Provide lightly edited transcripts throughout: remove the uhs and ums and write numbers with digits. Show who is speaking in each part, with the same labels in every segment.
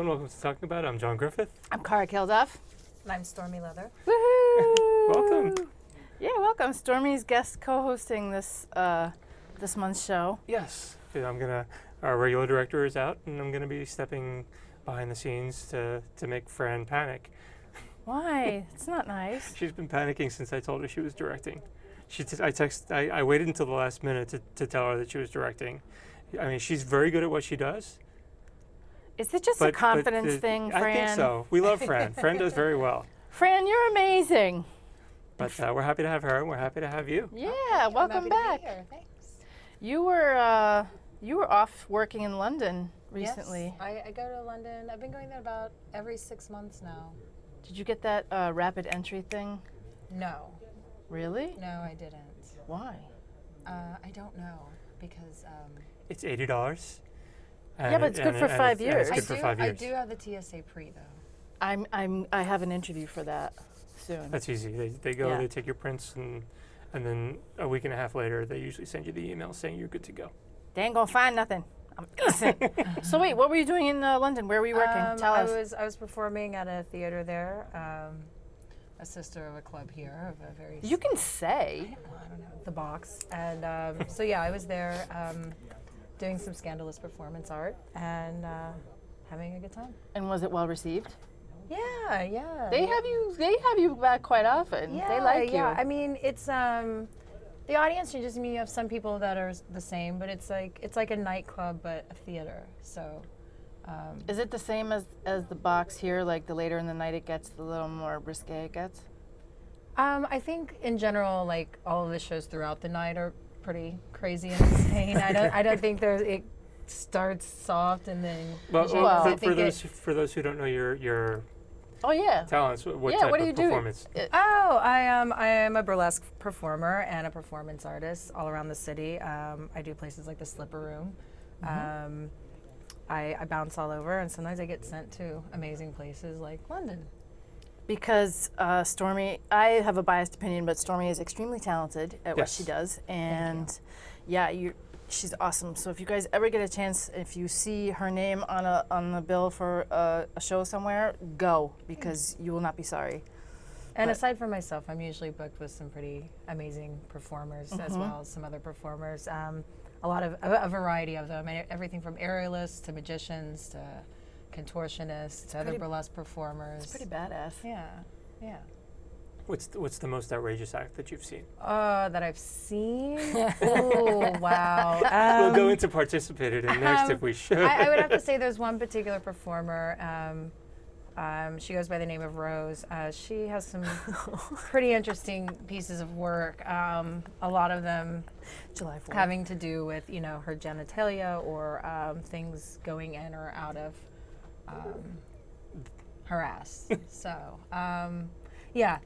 Speaker 1: and welcome to Talking About It. I'm John Griffith.
Speaker 2: I'm Cara Kilduff.
Speaker 3: And I'm Stormy Leather.
Speaker 2: Woohoo!
Speaker 1: Welcome.
Speaker 2: Yeah, welcome. Stormy's guest co-hosting this this month's show.
Speaker 1: Yes, our regular director is out, and I'm gonna be stepping behind the scenes to make Fran panic.
Speaker 2: Why? It's not nice.
Speaker 1: She's been panicking since I told her she was directing. I waited until the last minute to tell her that she was directing. I mean, she's very good at what she does.
Speaker 2: Is it just a confidence thing, Fran?
Speaker 1: I think so. We love Fran. Fran does very well.
Speaker 2: Fran, you're amazing.
Speaker 1: But we're happy to have her, and we're happy to have you.
Speaker 2: Yeah, welcome back.
Speaker 3: Thanks.
Speaker 2: You were off working in London recently.
Speaker 3: Yes, I go to London. I've been going there about every 6 months now.
Speaker 2: Did you get that rapid entry thing?
Speaker 3: No.
Speaker 2: Really?
Speaker 3: No, I didn't.
Speaker 2: Why?
Speaker 3: I don't know because.
Speaker 1: It's $80.
Speaker 2: Yeah, but it's good for 5 years.
Speaker 1: It's good for 5 years.
Speaker 3: I do have the TSA pre though.
Speaker 2: I have an interview for that soon.
Speaker 1: That's easy. They go,
Speaker 2: Yeah.
Speaker 1: they take your prints, and then a week and a half later, they usually send you the email saying you're good to go.
Speaker 2: They ain't gonna find nothing. I'm innocent. So wait, what were you doing in London? Where were you working? Tell us.
Speaker 3: I was performing at a theater there. A sister of a club here, of a very.
Speaker 2: You can say.
Speaker 3: I don't know, the box. And so yeah, I was there doing some scandalous performance art and having a good time.
Speaker 2: And was it well received?
Speaker 3: Yeah, yeah.
Speaker 2: They have you back quite often.
Speaker 3: Yeah,
Speaker 2: they like you.
Speaker 3: Yeah, I mean, it's the audience changes. I mean, you have some people that are the same, but it's like a nightclub but a theater. So.
Speaker 2: Is it the same as the box here? Like the later in the night it gets, the little more risque it gets?
Speaker 3: I think in general, like all of the shows throughout the night are pretty crazy and insane. I don't think it starts soft and then.
Speaker 1: For those who don't know your
Speaker 2: oh yeah
Speaker 1: talents, what
Speaker 2: yeah,
Speaker 1: type
Speaker 2: what do
Speaker 1: of
Speaker 2: you do?
Speaker 1: performance?
Speaker 3: I am a burlesque performer and a performance artist all around the city. I do places like the Slipper Room.
Speaker 2: Mm-hmm.
Speaker 3: I bounce all over, and sometimes I get sent to amazing places like London.
Speaker 2: Because Stormy, I have a biased opinion, but Stormy is extremely talented at what she does, and she's awesome. So if you guys ever get a chance, if you see her name on the bill for a show somewhere, go, because you will not be sorry.
Speaker 3: And aside from myself, I'm usually booked with some pretty amazing performers as well as some other performers. A variety of them, everything from aerialists to magicians to contortionists to other burlesque performers.
Speaker 2: It's pretty badass.
Speaker 3: Yeah, yeah.
Speaker 1: What's the most outrageous act that you've seen?
Speaker 3: That I've seen? Oh, wow.
Speaker 1: We'll go into participated in next if we should.
Speaker 3: I would have to say there's one particular performer. She goes by the name of Rose. She has some pretty interesting pieces of work. A lot of them
Speaker 2: July 4th.
Speaker 3: having to do with, her genitalia or things going in or out of her ass. So,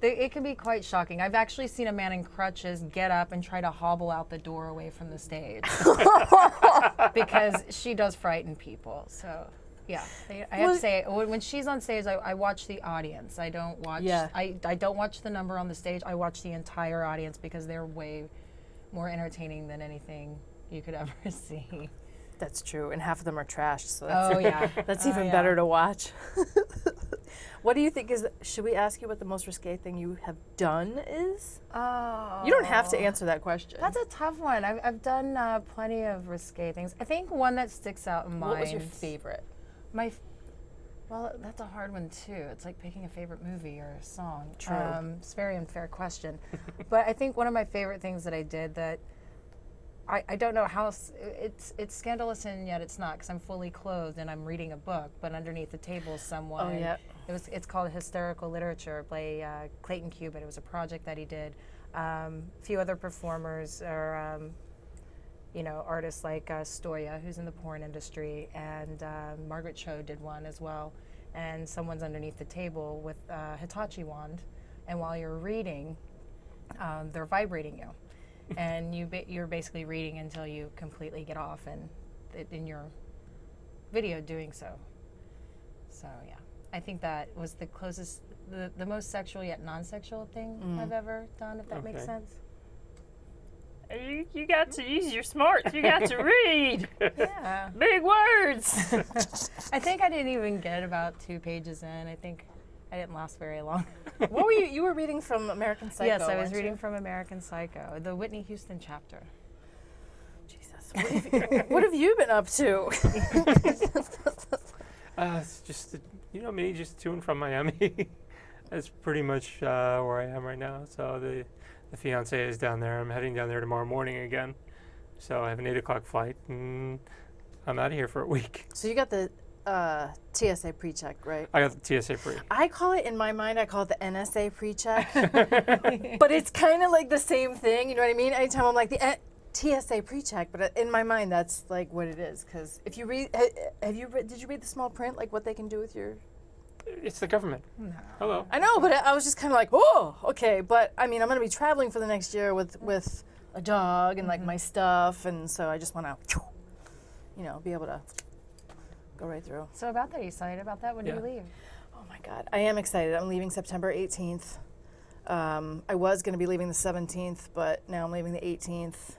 Speaker 3: it can be quite shocking. I've actually seen a man in crutches get up and try to hobble out the door away from the stage because she does frighten people. So. Yeah, I have to say, when she's on stage, I watch the audience. I don't watch.
Speaker 2: Yeah.
Speaker 3: I don't watch the number on the stage. I watch the entire audience because they're way more entertaining than anything you could ever see.
Speaker 2: That's true, and half of them are trash. So that's,
Speaker 3: yeah,
Speaker 2: that's even better to watch. What do you think should we ask you what the most risque thing you have done is?
Speaker 3: Oh.
Speaker 2: You don't have to answer that question.
Speaker 3: That's a tough one. I've done plenty of risque things. I think one that sticks out in mind.
Speaker 2: What was your favorite?
Speaker 3: Well, that's a hard one too. It's like picking a favorite movie or a song.
Speaker 2: True.
Speaker 3: It's a very unfair question. But I think one of my favorite things that I did that I don't know how it's scandalous and yet it's not because I'm fully clothed and I'm reading a book, but underneath the table is someone.
Speaker 2: Oh yeah.
Speaker 3: It's called Hysterical Literature by Clayton Cubitt. It was a project that he did. A few other performers are. Artists like Stoya, who's in the porn industry, and Margaret Cho did one as well. And someone's underneath the table with a Hitachi wand, and while you're reading, they're vibrating you, and you're basically reading until you completely get off, and in your video doing so. So yeah, I think that was the closest, the most sexual yet non-sexual thing I've ever done, if that makes sense.
Speaker 4: You got to use your smarts. You got to read.
Speaker 3: Yeah.
Speaker 4: Big words.
Speaker 3: I think I didn't even get about 2 pages in. I think I didn't last very long.
Speaker 2: What were you? You were reading from American Psycho.
Speaker 3: Yes, I was
Speaker 2: weren't
Speaker 3: reading
Speaker 2: you?
Speaker 3: from American Psycho, the Whitney Houston chapter.
Speaker 2: Jesus. What have you been up to?
Speaker 1: It's just, me, just to and from Miami. That's pretty much where I am right now. So the fiance is down there. I'm heading down there tomorrow morning again. So I have an 8 o'clock flight, and I'm out of here for a week.
Speaker 2: So you got the TSA pre-check, right?
Speaker 1: I got the TSA pre.
Speaker 2: I call it, in my mind, I call it the NSA pre-check. But it's kind of like the same thing, you know what I mean? Anytime I'm like, the TSA pre-check, but in my mind, that's like what it is. Because if you read, did you read the small print, like what they can do with your...
Speaker 1: It's the government.
Speaker 3: No.
Speaker 1: Hello.
Speaker 2: I know, but I was just kind of like, oh, okay. But I mean, I'm going to be traveling for the next year with a dog and like my stuff. And so I just want to, be able to go right through.
Speaker 3: So about that, are you excited about that? When do you leave?
Speaker 2: Oh my God, I am excited. I'm leaving September 18th. I was going to be leaving the 17th, but now I'm leaving the 18th.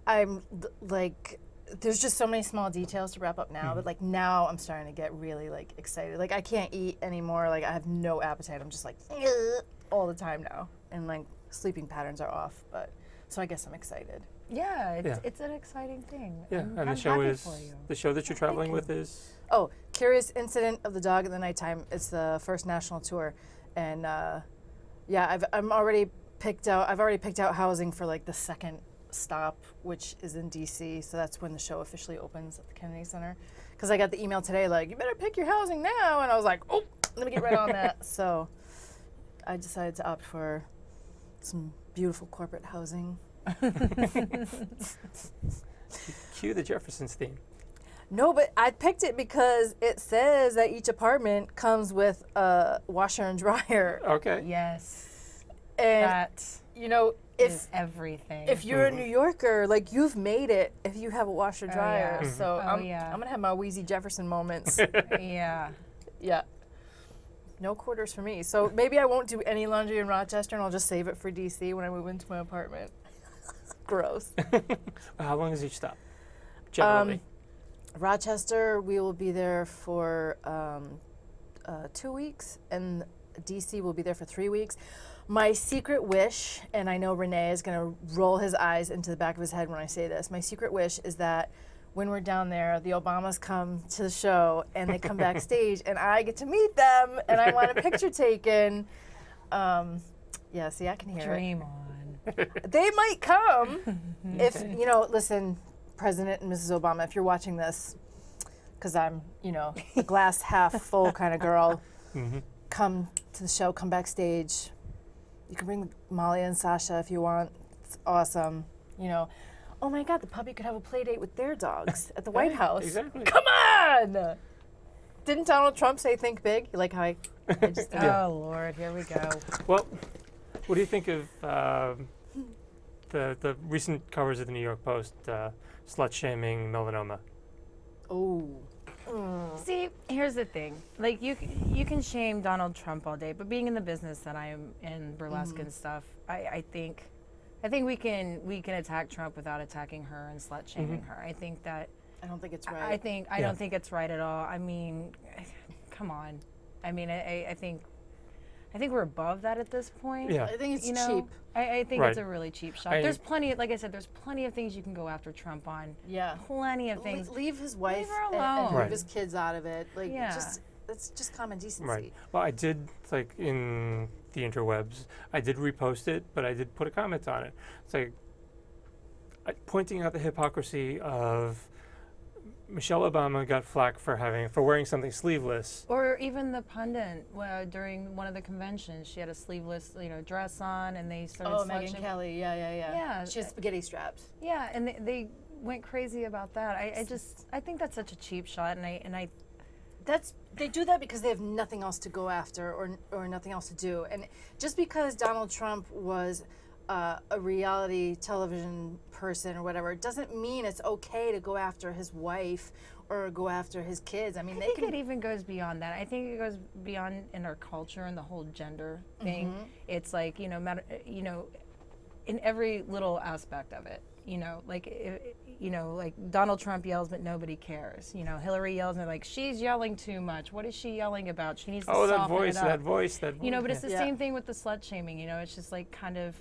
Speaker 2: I'm like, there's just so many small details to wrap up now, but like now I'm starting to get really like excited. Like I can't eat anymore. Like I have no appetite. I'm just like all the time now, and like sleeping patterns are off. But so I guess I'm excited.
Speaker 3: Yeah, it's an exciting thing.
Speaker 1: Yeah,
Speaker 3: I'm
Speaker 1: and the show
Speaker 3: happy
Speaker 1: is
Speaker 3: for you.
Speaker 1: the show that you're traveling with is.
Speaker 2: Oh, Curious Incident of the Dog in the Nighttime. It's the first national tour, and I've already picked out housing for like the second stop, which is in DC. So that's when the show officially opens at the Kennedy Center. Because I got the email today like, you better pick your housing now, and I was like, oh, let me get right on that. So I decided to opt for some beautiful corporate housing.
Speaker 1: Cue the Jeffersons theme.
Speaker 2: No, but I picked it because it says that each apartment comes with a washer and dryer.
Speaker 1: Okay.
Speaker 3: Yes,
Speaker 2: And
Speaker 3: that
Speaker 2: if
Speaker 3: is everything.
Speaker 2: if you're a New Yorker, like you've made it if you have a washer dryer.
Speaker 3: yeah.
Speaker 2: So I'm gonna have my Wheezy Jefferson moments.
Speaker 3: Yeah.
Speaker 2: Yeah. No quarters for me. So maybe I won't do any laundry in Rochester, and I'll just save it for DC when I move into my apartment. Gross.
Speaker 1: How long is each stop? Generally.
Speaker 2: Rochester, we will be there for 2 weeks, and DC will be there for 3 weeks. My secret wish, and I know Renee is going to roll his eyes into the back of his head when I say this, my secret wish is that when we're down there, the Obamas come to the show, and they come backstage, and I get to meet them, and I want a picture taken. Yeah, see, I can hear
Speaker 3: Dream on.
Speaker 2: it. They might come if, listen, President and Mrs. Obama, if you're watching this, because I'm, a glass half full kind of girl, come to the show, come backstage. You can bring Molly and Sasha if you want. It's awesome. Oh my God, the puppy could have a play date with their dogs at the White House.
Speaker 1: Exactly.
Speaker 2: Come on! Didn't Donald Trump say think big? You like how I just did?
Speaker 3: Oh Lord, here we go.
Speaker 1: Well, what do you think of the recent covers of the New York Post slut shaming melanoma?
Speaker 2: Oh.
Speaker 3: See, here's the thing. Like you can shame Donald Trump all day, but being in the business that I am in, burlesque and stuff, I think we can attack Trump without attacking her and slut shaming her. I think that.
Speaker 2: I don't think it's right.
Speaker 3: I don't think it's right at all. I mean, come on. I mean, I think we're above that at this point.
Speaker 1: Yeah.
Speaker 2: I think it's cheap.
Speaker 3: I think
Speaker 1: Right.
Speaker 3: it's a really cheap shot. There's plenty, like I said, there's plenty of things you can go after Trump on.
Speaker 2: Yeah.
Speaker 3: Plenty of things.
Speaker 2: Leave his wife
Speaker 3: her
Speaker 2: and
Speaker 3: alone.
Speaker 2: leave
Speaker 1: Right.
Speaker 2: his kids out of it. Like,
Speaker 3: Yeah.
Speaker 2: it's just common decency.
Speaker 1: Right. Well, I did, like, in the interwebs, I did repost it, but I did put a comment on it. It's like pointing out the hypocrisy of Michelle Obama got flack for wearing something sleeveless.
Speaker 3: Or even the pundit during one of the conventions, she had a sleeveless, dress on, and they started.
Speaker 2: Oh,
Speaker 3: slut
Speaker 2: Megyn
Speaker 3: shaming.
Speaker 2: Kelly. Yeah.
Speaker 3: Yeah.
Speaker 2: She has spaghetti straps.
Speaker 3: Yeah, and they went crazy about that. I think that's such a cheap shot, and I
Speaker 2: They do that because they have nothing else to go after or nothing else to do. And just because Donald Trump was a reality television person or whatever, it doesn't mean it's okay to go after his wife or go after his kids. I mean,
Speaker 3: I think it even goes beyond that. I think it goes beyond in our culture and the whole gender thing. It's like, in every little aspect of it. You know, like Donald Trump yells, but nobody cares. You know, Hillary yells, and they're like, she's yelling too much. What is she yelling about? She needs to
Speaker 1: Oh,
Speaker 3: soften it up.
Speaker 1: that voice.
Speaker 3: You know, but it's the
Speaker 2: Yeah.
Speaker 3: same thing with the slut shaming. You know, it's just like kind of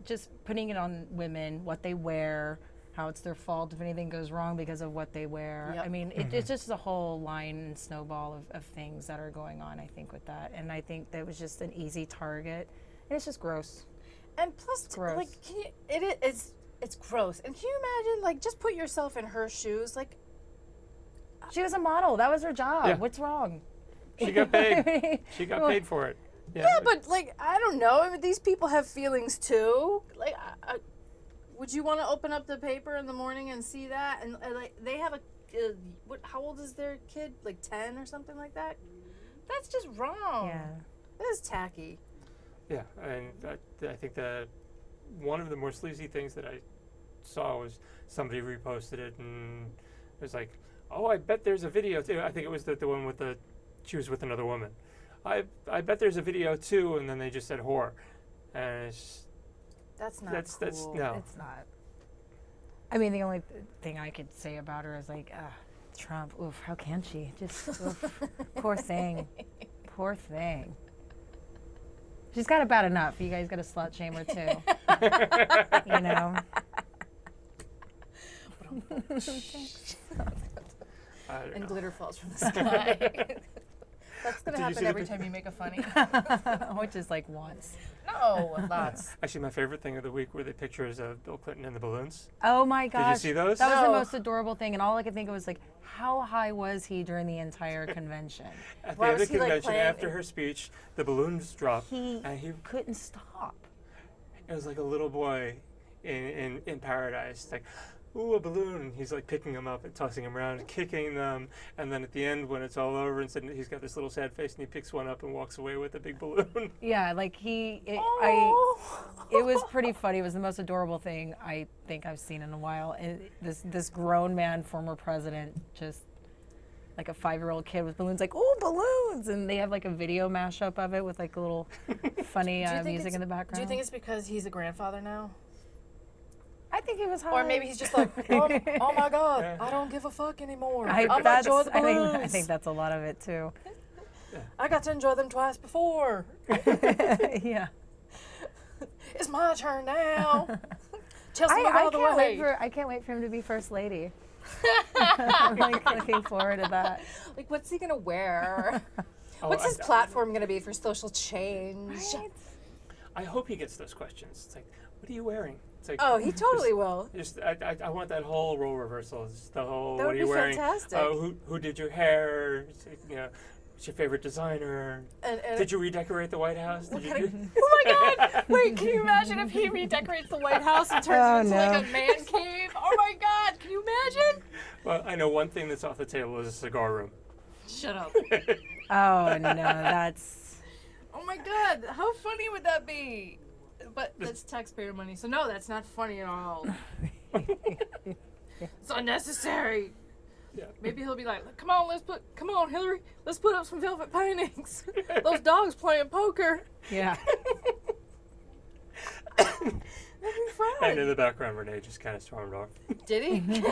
Speaker 3: just putting it on women, what they wear, how it's their fault if anything goes wrong because of what they wear.
Speaker 2: Yep.
Speaker 3: I mean, it's just a whole line and snowball of things that are going on, I think, with that. And I think that was just an easy target. And it's just gross.
Speaker 2: And plus,
Speaker 3: Gross.
Speaker 2: like, it's gross. And can you imagine, like, just put yourself in her shoes, like,
Speaker 3: She was a model. That was her job.
Speaker 1: Yeah.
Speaker 3: What's wrong?
Speaker 1: She got paid. She got paid for it.
Speaker 2: yeah, but like, I don't know. I mean, these people have feelings too. Like, would you want to open up the paper in the morning and see that? And like, they have how old is their kid? Like 10 or something like that? That's just wrong.
Speaker 3: Yeah.
Speaker 2: That is tacky.
Speaker 1: Yeah, and I think that one of the more sleazy things that I saw was somebody reposted it, and it was like, oh, I bet there's a video too. I think it was the one with she was with another woman. I bet there's a video too, and then they just said whore, and it's
Speaker 2: That's not
Speaker 1: that's
Speaker 2: cool.
Speaker 1: no.
Speaker 3: It's not. I mean, the only thing I could say about her is like, Trump, oof, how can she? Just, oof, poor thing. Poor thing. She's got it bad enough. You guys got to slut shame her too. You know?
Speaker 1: I don't
Speaker 2: And
Speaker 1: know.
Speaker 2: glitter falls from the sky. That's
Speaker 1: Did
Speaker 2: gonna
Speaker 1: you
Speaker 2: happen
Speaker 1: see the
Speaker 2: every
Speaker 1: pic-
Speaker 2: time you make a funny.
Speaker 3: Which is like once.
Speaker 2: No, lots.
Speaker 1: Actually, my favorite thing of the week were the pictures of Bill Clinton and the balloons.
Speaker 3: Oh my gosh.
Speaker 1: Did you see those?
Speaker 3: That was the
Speaker 2: No.
Speaker 3: most adorable thing. And all I could think of was like, how high was he during the entire convention?
Speaker 1: At
Speaker 2: Why
Speaker 1: the end
Speaker 2: was
Speaker 1: of the
Speaker 2: he, like,
Speaker 1: convention,
Speaker 2: playing-
Speaker 1: after her speech, the balloons dropped,
Speaker 3: He
Speaker 1: and he
Speaker 3: couldn't stop.
Speaker 1: it was like a little boy in paradise, like, ooh, a balloon. He's like picking them up and tossing them around, kicking them, and then at the end, when it's all over, instead he's got this little sad face, and he picks one up and walks away with a big balloon.
Speaker 3: Yeah, like it was pretty funny. It was the most adorable thing I think I've seen in a while. And this grown man, former president, just like a 5-year-old kid with balloons, like, oh, balloons! And they have like a video mashup of it with like a little funny
Speaker 2: Do you think
Speaker 3: music
Speaker 2: it's-
Speaker 3: in the background.
Speaker 2: Do you think it's because he's a grandfather now?
Speaker 3: I think he was high.
Speaker 2: Or maybe he's just like, oh my God,
Speaker 1: Yeah.
Speaker 2: I don't give a fuck anymore.
Speaker 3: I,
Speaker 2: I'm gonna
Speaker 3: that's,
Speaker 2: enjoy the
Speaker 3: I
Speaker 2: balloons.
Speaker 3: think that's a lot of it too.
Speaker 2: I got to enjoy them twice before.
Speaker 3: Yeah.
Speaker 2: It's my turn now. Chelsea, move
Speaker 3: I
Speaker 2: out of the way.
Speaker 3: I can't wait for him to be first lady. I'm like looking forward to that.
Speaker 2: Like, what's he gonna wear?
Speaker 1: Oh,
Speaker 2: What's his platform gonna be for social change?
Speaker 1: I hope he gets those questions. It's like, what are you wearing? It's like,
Speaker 2: Oh, he totally will.
Speaker 1: Just, I want that whole role reversal. Just the whole,
Speaker 2: That
Speaker 1: what
Speaker 2: would
Speaker 1: are you
Speaker 2: be
Speaker 1: wearing?
Speaker 2: fantastic.
Speaker 1: Who did your hair? You know, what's your favorite designer?
Speaker 2: And
Speaker 1: Did you redecorate the White House? Did you do?
Speaker 2: oh my God! Wait, can you imagine if he redecorates the White House and turns it into like a man cave? Oh my God! Can you imagine?
Speaker 1: Well, I know one thing that's off the table is a cigar room.
Speaker 2: Shut up.
Speaker 3: Oh no, that's
Speaker 2: Oh my God! How funny would that be? But that's taxpayer money, so no, that's not funny at all. It's unnecessary.
Speaker 1: Yeah.
Speaker 2: Maybe he'll be like, come on, Hillary, let's put up some velvet paintings. Those dogs playing poker.
Speaker 3: yeah.
Speaker 2: That'd be fun.
Speaker 1: And in the background, Renee just kind of stormed off.
Speaker 2: Did he?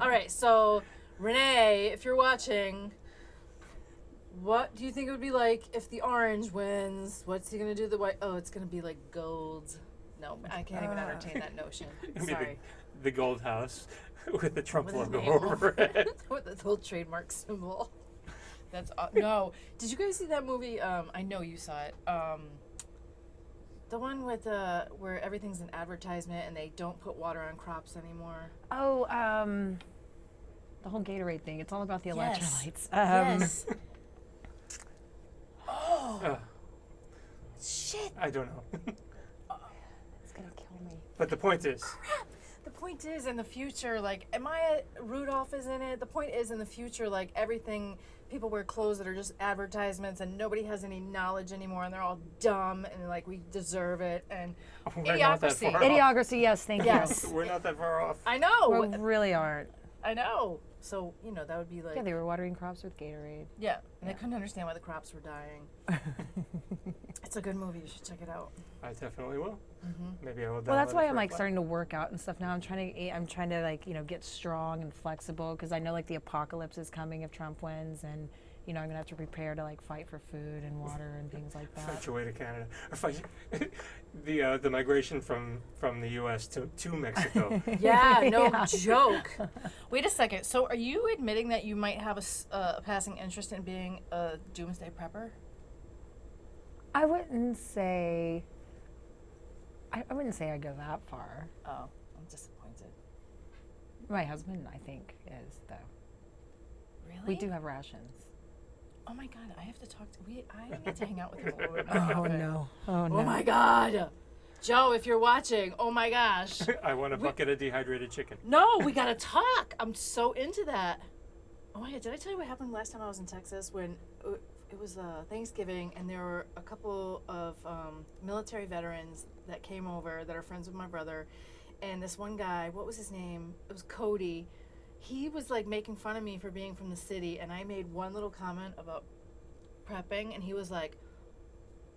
Speaker 2: All right, so Renee, if you're watching, what do you think it would be like if the orange wins? What's he gonna do? The white? Oh, it's gonna be like gold. No, I can't even entertain that notion.
Speaker 1: It'd be
Speaker 2: Sorry.
Speaker 1: the gold house with the Trump
Speaker 2: With his
Speaker 1: logo
Speaker 2: name
Speaker 1: over it.
Speaker 2: With the whole trademark symbol. That's no. Did you guys see that movie? I know you saw it. The one with where everything's an advertisement and they don't put water on crops anymore.
Speaker 3: Oh, the whole Gatorade thing. It's all about the
Speaker 2: Yes.
Speaker 3: electrolytes.
Speaker 2: Yes. Oh
Speaker 1: Uh,
Speaker 2: shit!
Speaker 1: I don't know.
Speaker 3: It's gonna kill me.
Speaker 1: But the point is,
Speaker 2: The point is, in the future, like, Rudolph is in it. The point is, in the future, like, everything, people wear clothes that are just advertisements and nobody has any knowledge anymore and they're all dumb and, like, we deserve it. And
Speaker 1: we're not that
Speaker 2: Idiocracy.
Speaker 1: far off.
Speaker 3: Idiocracy, yes, thank
Speaker 2: Yes.
Speaker 1: We're not that far off.
Speaker 2: I
Speaker 3: you.
Speaker 2: know.
Speaker 3: We really aren't.
Speaker 2: I know. So, that would be like.
Speaker 3: Yeah, they were watering crops with Gatorade.
Speaker 2: Yeah, and they couldn't understand why the crops were dying. It's a good movie. You should check it out.
Speaker 1: I definitely will. Maybe I will.
Speaker 3: Well, that's
Speaker 1: download
Speaker 3: why
Speaker 1: it
Speaker 3: I'm
Speaker 1: for
Speaker 3: like
Speaker 1: fun.
Speaker 3: starting to work out and stuff now. I'm trying to like, get strong and flexible because I know like the apocalypse is coming if Trump wins, and I'm gonna have to prepare to like fight for food and water and things like that.
Speaker 1: Fight your way to Canada, or fight the migration from the U.S. to Mexico.
Speaker 2: Yeah, no joke. Wait a second. So, are you admitting that you might have a passing interest in being a doomsday prepper?
Speaker 3: I wouldn't say I go that far.
Speaker 2: Oh, I'm disappointed.
Speaker 3: My husband, I think, is though.
Speaker 2: Really?
Speaker 3: We do have rations.
Speaker 2: Oh my God, I have to talk to. I need to hang out with him a little bit.
Speaker 3: Oh no! Oh no!
Speaker 2: Oh my God, Joe, if you're watching, oh my gosh.
Speaker 1: I want a bucket of dehydrated chicken.
Speaker 2: No, we gotta talk. I'm so into that. Oh my God, did I tell you what happened last time I was in Texas when it was Thanksgiving and there were a couple of military veterans that came over that are friends with my brother, and this one guy, what was his name? It was Cody. He was like making fun of me for being from the city, and I made one little comment about prepping, and he was like,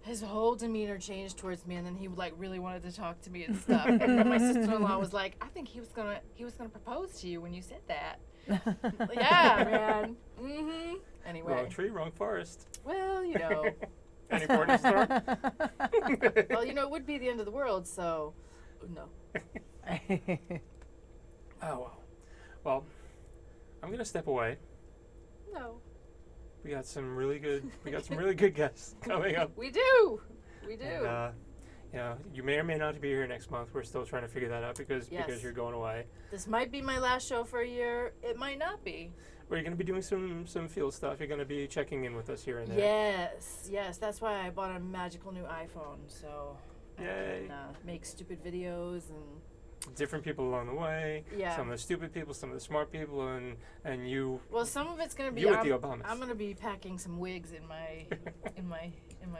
Speaker 2: his whole demeanor changed towards me, and then he like really wanted to talk to me and stuff. And then my sister-in-law was like, I think he was gonna propose to you when you said that. Yeah, man. Anyway.
Speaker 1: Wrong tree, wrong forest.
Speaker 2: Well,
Speaker 1: Any Porter store?
Speaker 2: well, it would be the end of the world, so no.
Speaker 1: Oh well, I'm gonna step away.
Speaker 2: No.
Speaker 1: We got some really good guests coming up.
Speaker 2: We do.
Speaker 1: And, you may or may not be here next month. We're still trying to figure that out because you're going away.
Speaker 2: This might be my last show for a year. It might not be.
Speaker 1: We're going to be doing some field stuff. You're going to be checking in with us here and there.
Speaker 2: Yes. That's why I bought a magical new iPhone, so
Speaker 1: Yay.
Speaker 2: I can make stupid videos and
Speaker 1: Different people along the way.
Speaker 2: Yeah.
Speaker 1: Some of the stupid people, some of the smart people, and you.
Speaker 2: Well, some of it's gonna be.
Speaker 1: You with the Obamas.
Speaker 2: I'm gonna be packing some wigs in my in my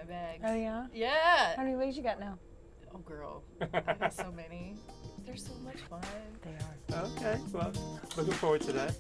Speaker 2: bag.
Speaker 3: Oh yeah.
Speaker 2: Yeah.
Speaker 3: How many wigs you got now?
Speaker 2: Oh girl, I got so many. They're so much fun.
Speaker 3: They are.
Speaker 1: Okay, well, looking forward to that.